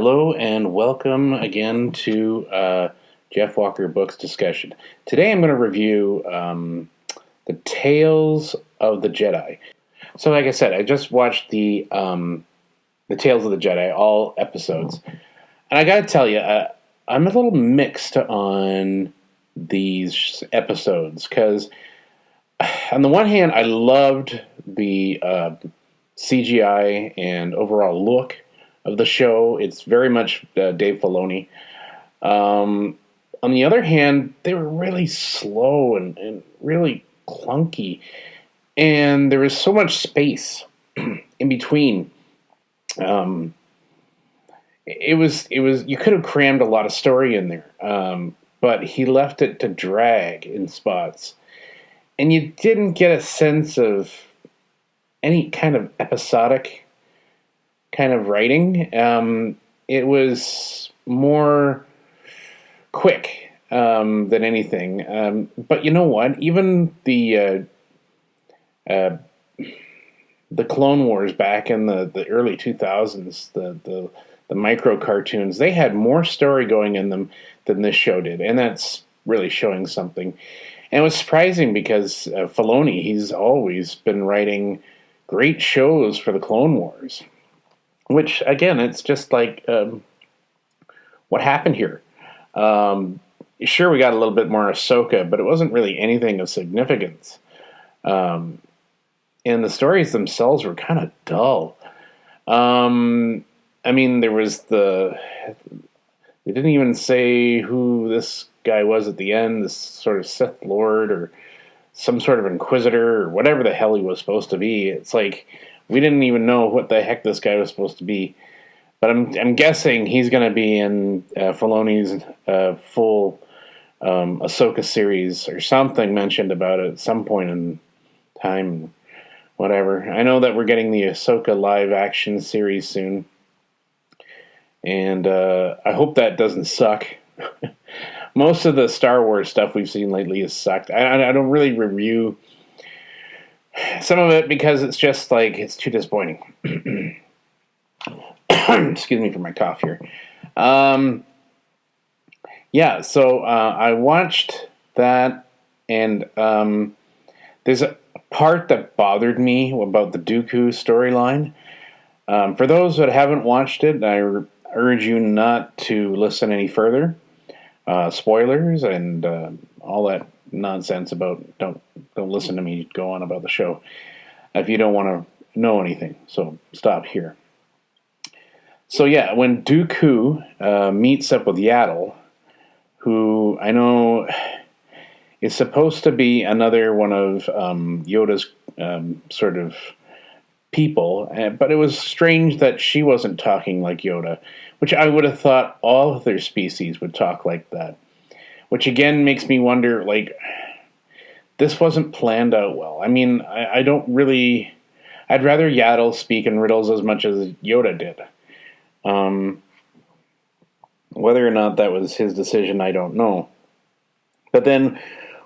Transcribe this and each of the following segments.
Hello and welcome again to Jeff Walker Books Discussion. Today I'm going to review the Tales of the Jedi. So, like I said, I just watched the Tales of the Jedi, all episodes, and I got to tell you, I'm a little mixed on these episodes because, on the one hand, I loved the CGI and overall look of the show. It's very much Dave Filoni. On the other hand, they were really slow and really clunky, and there was so much space in between. It was you could have crammed a lot of story in there, but he left it to drag in spots, and you didn't get a sense of any kind of episodic kind of writing. It was more quick than anything. But you know what? Even the Clone Wars back in the early 2000s, the micro cartoons, they had more story going in them than this show did, and that's really showing something. And it was surprising because Filoni, he's always been writing great shows for the Clone Wars. Which, again, it's just like what happened here. Sure, we got a little bit more Ahsoka, but it wasn't really anything of significance. And the stories themselves were kind of dull. I mean, there was they didn't even say who this guy was at the end, this sort of Sith Lord or some sort of Inquisitor or whatever the hell he was supposed to be. It's like, we didn't even know what the heck this guy was supposed to be. But I'm guessing he's going to be in Filoni's full Ahsoka series or something mentioned about it at some point in time. Whatever. I know that we're getting the Ahsoka live action series soon. And I hope that doesn't suck. Most of the Star Wars stuff we've seen lately has sucked. I don't really review some of it because it's just like, it's too disappointing. Excuse me for my cough here. So I watched that, and there's a part that bothered me about the Dooku storyline. For those that haven't watched it, I urge you not to listen any further. Spoilers and all that nonsense about don't listen to me go on about the show if you don't want to know anything. So stop here. So yeah, when Dooku meets up with Yaddle, who I know is supposed to be another one of Yoda's sort of people, but it was strange that she wasn't talking like Yoda, which I would have thought all of their species would talk like that. Which again makes me wonder, like, this wasn't planned out well. I mean, I don't really... I'd rather Yaddle speak in riddles as much as Yoda did. Whether or not that was his decision, I don't know. But then,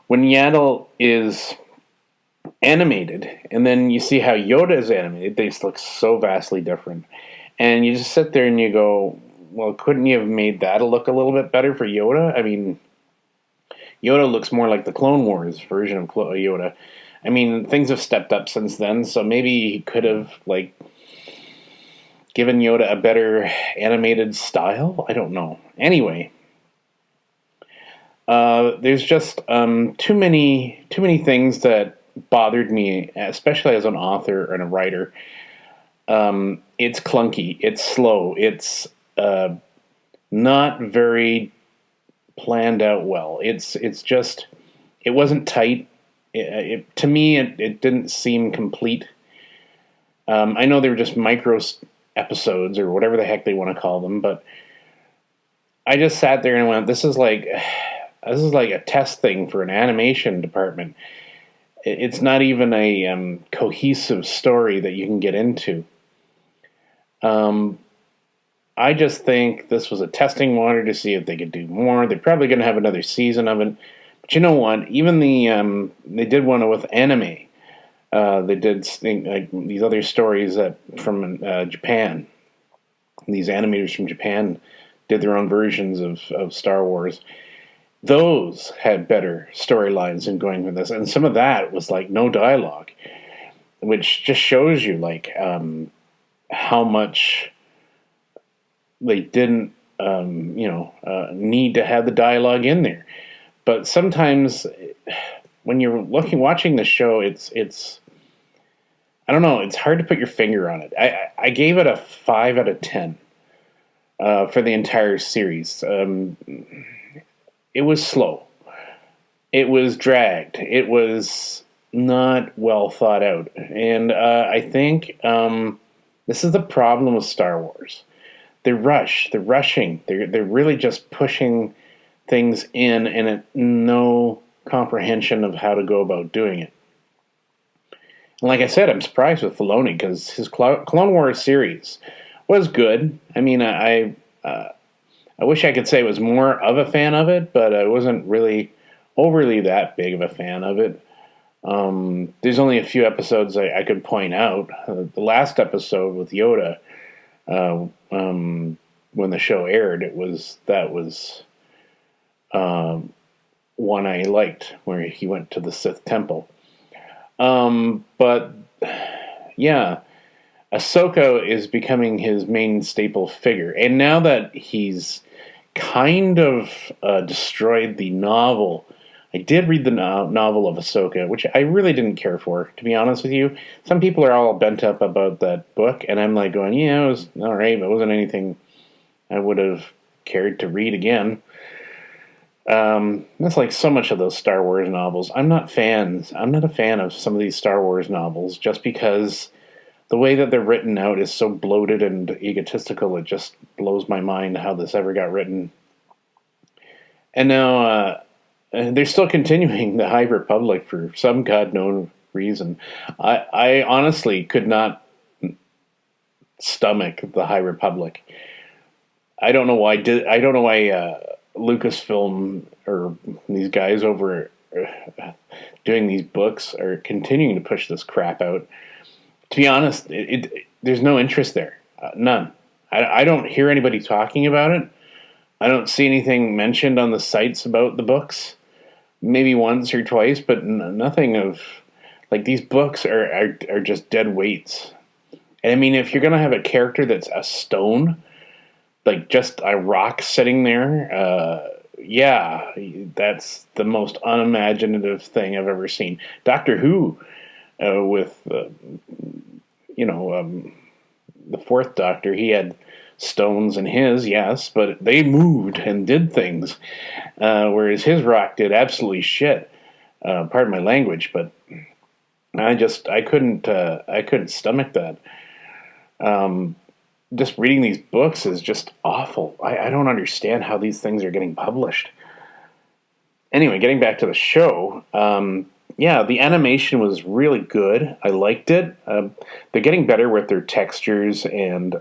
when Yaddle is animated, and then you see how Yoda is animated, they look so vastly different. And you just sit there and you go, well, couldn't you have made that look a little bit better for Yoda? I mean, Yoda looks more like the Clone Wars version of Yoda. I mean, things have stepped up since then, so maybe he could have, like, given Yoda a better animated style? I don't know. Anyway, there's just too many things that bothered me, especially as an author and a writer. It's clunky. It's slow. It's not very planned out well. It's just, it wasn't tight. To me, it didn't seem complete. I know they were just micro episodes or whatever the heck they want to call them, but I just sat there and went, this is like a test thing for an animation department. It's not even a cohesive story that you can get into. I just think this was a testing water to see if they could do more. They're probably going to have another season of it. But you know what? Even they did one with anime. They did these other stories from Japan. these animators from Japan did their own versions of Star Wars. Those had better storylines than going with this, and some of that was like no dialogue, which just shows you like how much they didn't need to have the dialogue in there. But sometimes when you're watching the show, it's I don't know, it's hard to put your finger on it. I gave it a 5 out of 10 for the entire series. It was slow. It was dragged. It was not well thought out. And I think this is the problem with Star Wars. They rush. They're rushing. They're really just pushing things in and no comprehension of how to go about doing it. And like I said, I'm surprised with Filoni because his Clone Wars series was good. I mean, I wish I could say I was more of a fan of it, but I wasn't really overly that big of a fan of it. There's only a few episodes I could point out. The last episode with Yoda, when the show aired, that was one I liked, where he went to the Sith Temple. But yeah, Ahsoka is becoming his main staple figure, and now that he's kind of destroyed the novel. I did read the novel of Ahsoka, which I really didn't care for, to be honest with you. Some people are all bent up about that book, and I'm like going, yeah, it was all right, but it wasn't anything I would have cared to read again. That's like so much of those Star Wars novels. I'm not a fan of some of these Star Wars novels just because the way that they're written out is so bloated and egotistical. It just blows my mind how this ever got written. And now they're still continuing the High Republic for some god known reason. I honestly could not stomach the High Republic. I don't know why. Lucasfilm or these guys over doing these books are continuing to push this crap out. To be honest, there's no interest there. None. I don't hear anybody talking about it. I don't see anything mentioned on the sites about the books. Maybe once or twice, but nothing of... Like, these books are just dead weights. And I mean, if you're going to have a character that's a stone, like just a rock sitting there, yeah, that's the most unimaginative thing I've ever seen. Doctor Who, with, the fourth Doctor, he had stones in his, yes, but they moved and did things, whereas his rock did absolutely shit. Pardon my language, but I couldn't stomach that. Just reading these books is just awful. I don't understand how these things are getting published. Anyway, getting back to the show, yeah, the animation was really good. I liked it. They're getting better with their textures and,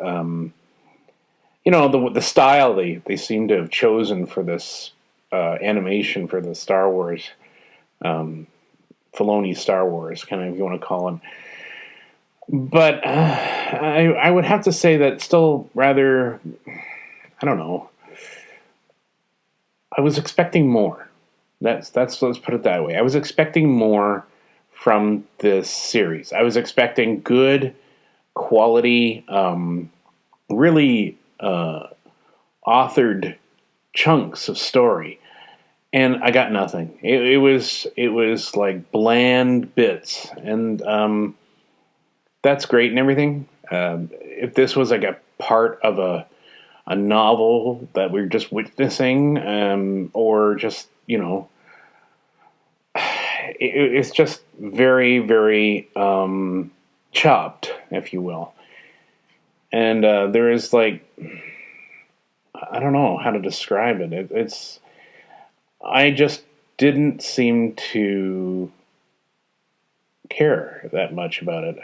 the style they seem to have chosen for this animation for the Star Wars, Filoni Star Wars, kind of, if you want to call him. But I would have to say that still rather, I don't know. I was expecting more. Let's put it that way. I was expecting more from this series. I was expecting good quality, really authored chunks of story, and I got nothing. It was like bland bits, and that's great and everything. If this was like a part of a novel that we're just witnessing, or just, it's just very, very chopped, if you will. And there is like, I don't know how to describe it. I just didn't seem to care that much about it.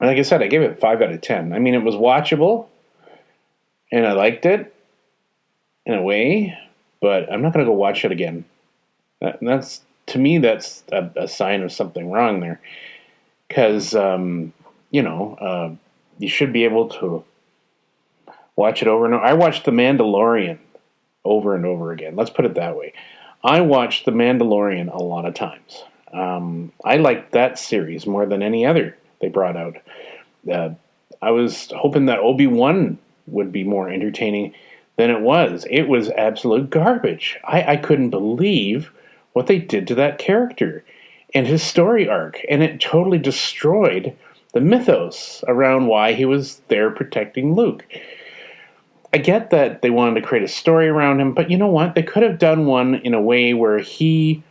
And like I said, I gave it 5 out of 10. I mean, it was watchable, and I liked it in a way, but I'm not going to go watch it again. That's, to me, that's a sign of something wrong there. Because, you should be able to Watch it over and over. I watched The Mandalorian over and over again. Let's put it that way. I watched The Mandalorian a lot of times. I liked that series more than any other they brought out. Uh, I was hoping that Obi-Wan would be more entertaining than it was. It was absolute garbage. I couldn't believe what they did to that character and his story arc, and it totally destroyed the mythos around why he was there protecting Luke. I get that they wanted to create a story around him, but you know what? They could have done one in a way where he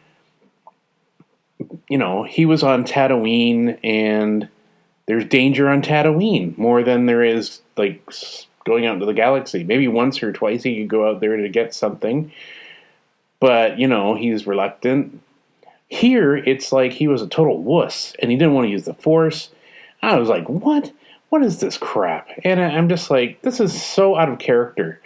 was on Tatooine and there's danger on Tatooine more than there is like going out into the galaxy. Maybe once or twice he could go out there to get something, but he's reluctant. Here, it's like he was a total wuss and he didn't want to use the Force. I was like, what? What is this crap? And I'm just like, this is so out of character.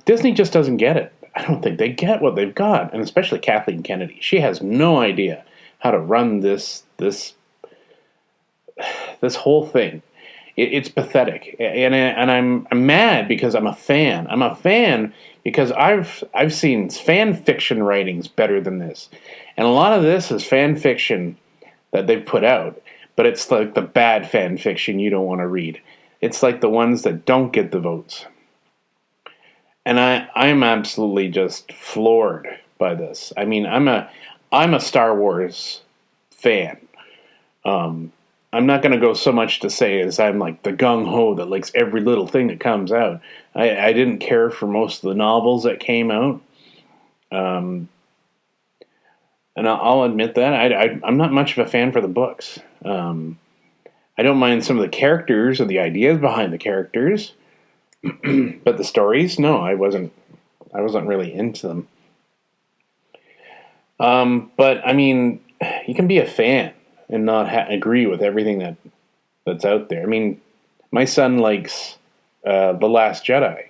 Disney just doesn't get it. I don't think they get what they've got, and especially Kathleen Kennedy. She has no idea how to run this whole thing. It's pathetic, and I'm mad because I'm a fan. I'm a fan because I've seen fan fiction writings better than this, and a lot of this is fan fiction that they've put out. But it's like the bad fan fiction you don't want to read. It's like the ones that don't get the votes. And I'm absolutely just floored by this. I mean, I'm a Star Wars fan. I'm not going to go so much to say as I'm like the gung-ho that likes every little thing that comes out. I didn't care for most of the novels that came out. And I'll admit that. I'm not much of a fan for the books. I don't mind some of the characters and the ideas behind the characters, but the stories, no, I wasn't really into them. But I mean, you can be a fan and not agree with everything that's out there. I mean, my son likes The Last Jedi,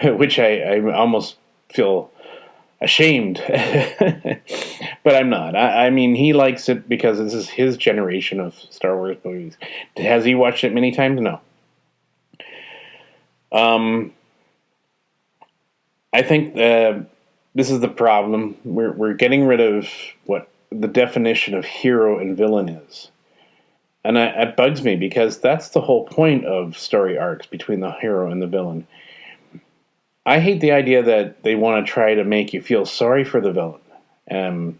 which I almost feel ashamed, but I'm not. I mean, he likes it because this is his generation of Star Wars movies. Has he watched it many times? No. I think this is the problem. We're getting rid of what the definition of hero and villain is. And it bugs me because that's the whole point of story arcs between the hero and the villain. I hate the idea that they want to try to make you feel sorry for the villain.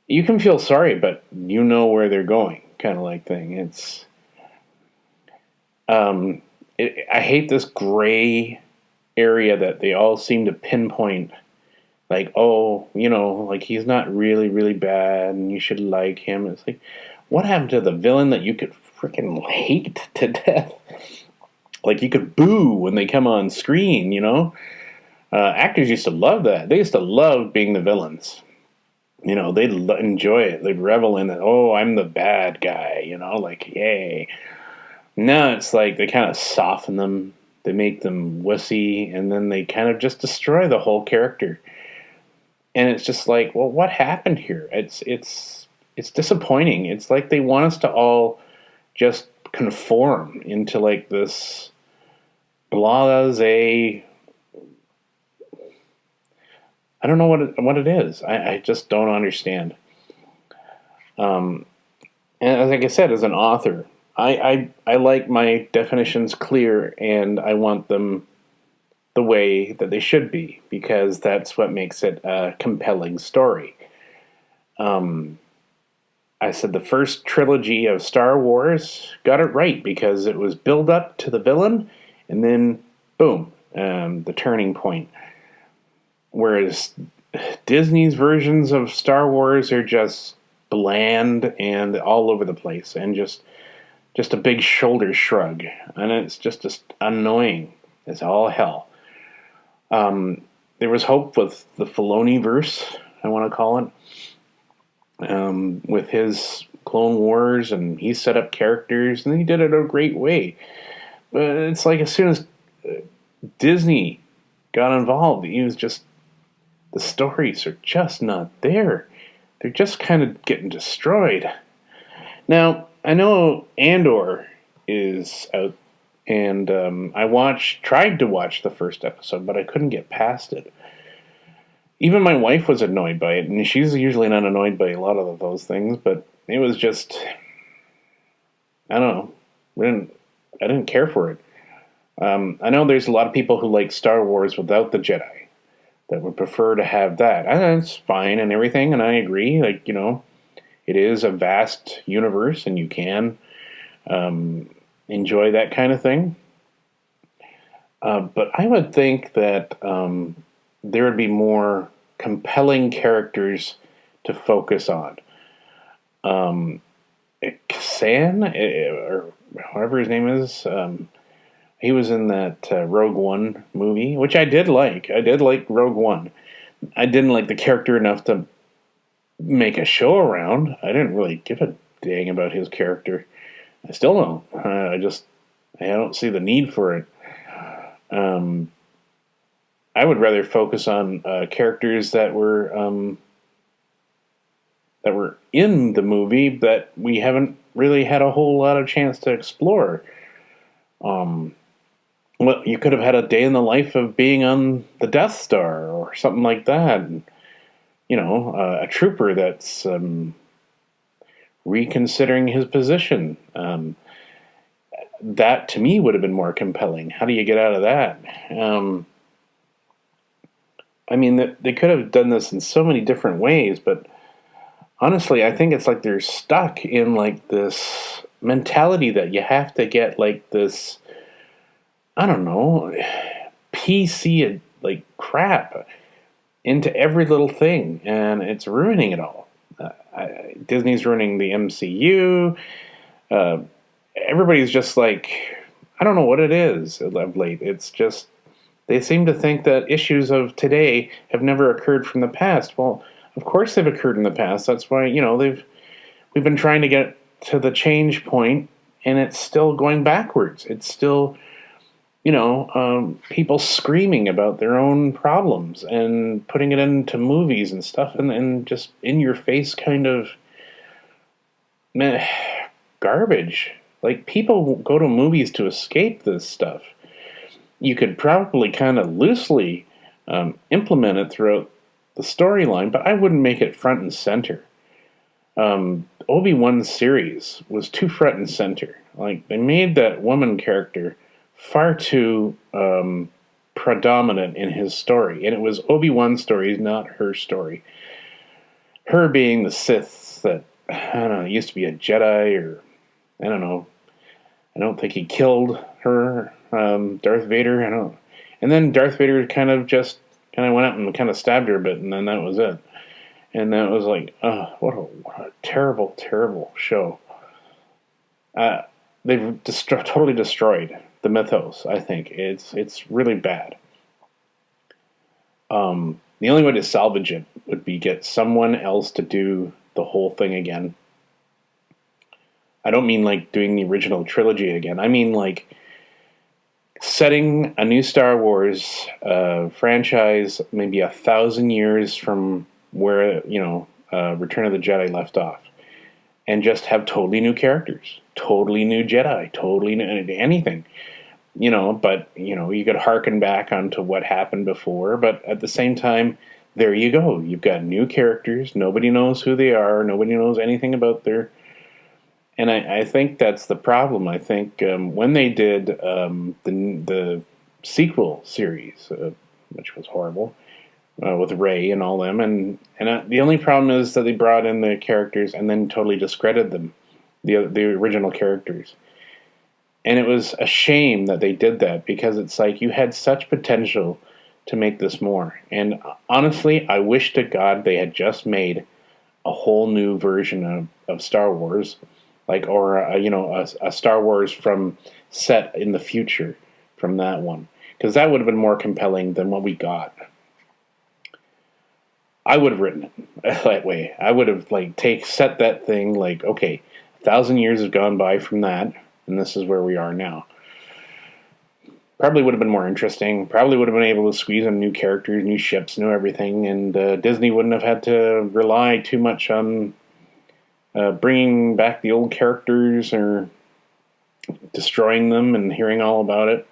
You can feel sorry, but you know where they're going, kind of like thing. I hate this gray area that they all seem to pinpoint. Like, like he's not really, really bad and you should like him. It's like, what happened to the villain that you could freaking hate to death? Like, you could boo when they come on screen, Actors used to love that. They used to love being the villains. They'd enjoy it. They'd revel in it. Oh, I'm the bad guy, like, yay. Now it's like they kind of soften them. They make them wussy, and then they kind of just destroy the whole character. And it's just like, well, what happened here? It's disappointing. It's like they want us to all just conform into like this blase. I don't know what it is. I just don't understand. And like I said, as an author, I like my definitions clear, and I want them the way that they should be, because that's what makes it a compelling story. I said the first trilogy of Star Wars got it right because it was build up to the villain, and then boom, the turning point. Whereas Disney's versions of Star Wars are just bland and all over the place, and just a big shoulder shrug, and it's just annoying as all hell. There was hope with the Filoni-verse, I want to call it, with his Clone Wars, and he set up characters, and he did it a great way. But it's like as soon as Disney got involved, the stories are just not there. They're just kind of getting destroyed. Now, I know Andor is out And I tried to watch the first episode, but I couldn't get past it. Even my wife was annoyed by it, and she's usually not annoyed by a lot of those things, but it was just, I don't know. I didn't care for it. I know there's a lot of people who like Star Wars without the Jedi that would prefer to have that. And that's fine and everything, and I agree. Like, it is a vast universe, and you can enjoy that kind of thing. But I would think that there would be more compelling characters to focus on. Ksan, or however his name is, he was in that Rogue One movie, which I did like. I did like Rogue One. I didn't like the character enough to make a show around. I didn't really give a dang about his character. I still don't. I don't see the need for it. I would rather focus on characters that were in the movie that we haven't really had a whole lot of chance to explore. Well, you could have had a day in the life of being on the Death Star or something like that. And, a trooper that's reconsidering his position. That to me would have been more compelling. How do you get out of that? They could have done this in so many different ways, but honestly, I think it's like they're stuck in like this mentality that you have to get like this, I don't know, PC like crap into every little thing, and it's ruining it all. Disney's ruining the MCU. Everybody's just like, I don't know what it is of late. It's just, they seem to think that issues of today have never occurred from the past. Well, of course they've occurred in the past. That's why, we've been trying to get to the change point, and it's still going backwards. It's still, people screaming about their own problems and putting it into movies and stuff, and just in your face kind of garbage. Like, people go to movies to escape this stuff. You could probably kind of loosely implement it throughout the storyline, but I wouldn't make it front and center. Obi-Wan's series was too front and center. Like, they made that woman character far too predominant in his story, and it was Obi-Wan's story, not her story. Her being the Sith that, I don't know, used to be a Jedi, or I don't know. I don't think he killed her, Darth Vader. I don't. And then Darth Vader kind of went out and kind of stabbed her a bit, and then that was it. And that was like, oh, what a terrible, terrible show. They've totally destroyed the mythos. I think it's really bad. The only way to salvage it would be get someone else to do the whole thing again. I don't mean like doing the original trilogy again. I mean like setting a new Star Wars franchise maybe 1,000 years from where, Return of the Jedi left off. And just have totally new characters, totally new Jedi, totally new anything. But, you could harken back onto what happened before. But at the same time, there you go. You've got new characters. Nobody knows who they are. Nobody knows anything about their... And I think that's the problem. I think when they did the sequel series, which was horrible, with Rey and all them, and the only problem is that they brought in the characters and then totally discredited them, the original characters. And it was a shame that they did that, because it's like you had such potential to make this more. And honestly, I wish to God they had just made a whole new version of Star Wars. Or a Star Wars from set in the future from that one, because that would have been more compelling than what we got. I would have written it that way. I would have set that thing okay, 1,000 years have gone by from that, and this is where we are now. Probably would have been more interesting. Probably would have been able to squeeze in new characters, new ships, new everything, and Disney wouldn't have had to rely too much on bringing back the old characters, or destroying them and hearing all about it.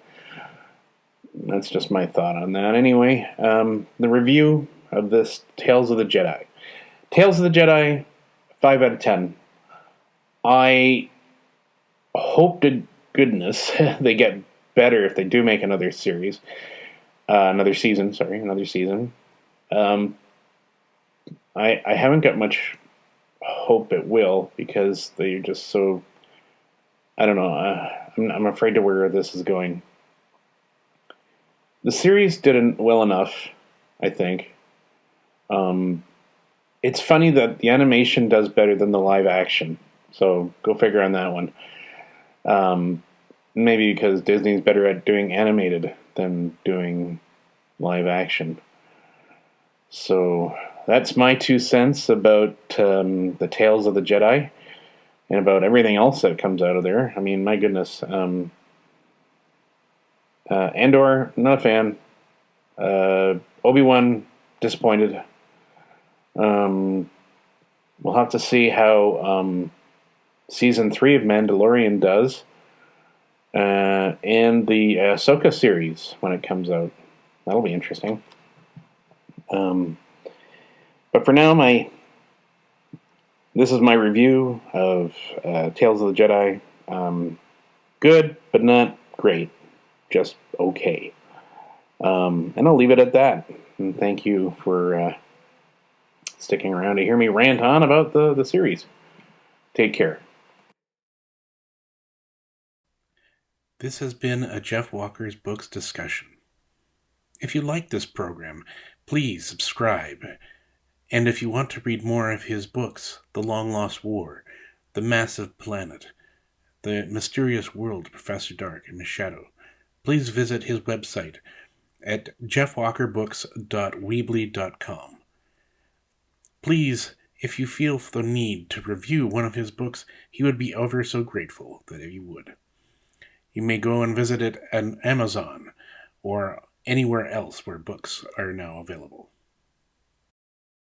That's just my thought on that. Anyway, the review of this Tales of the Jedi. Tales of the Jedi, 5 out of 10. I hope to goodness they get better if they do make another series. Another season. I haven't got much hope it will because they're just so. I don't know. I'm afraid to where this is going. The series did well enough, I think. It's funny that the animation does better than the live action. So go figure on that one. Maybe because Disney's better at doing animated than doing live action. So that's my 2 cents about the Tales of the Jedi and about everything else that comes out of there. I mean, my goodness. Andor, not a fan. Obi-Wan, disappointed. We'll have to see how season 3 of Mandalorian does, and the Ahsoka series when it comes out. That'll be interesting. But for now, this is my review of Tales of the Jedi. Good, but not great. Just okay. And I'll leave it at that. And thank you for sticking around to hear me rant on about the series. Take care. This has been a Jeff Walker's Books discussion. If you like this program, please subscribe. And if you want to read more of his books, The Long Lost War, The Massive Planet, The Mysterious World of Professor Dark and Miss Shadow, please visit his website at jeffwalkerbooks.weebly.com. Please, if you feel the need to review one of his books, he would be ever so grateful that you would. You may go and visit it on Amazon or anywhere else where books are now available.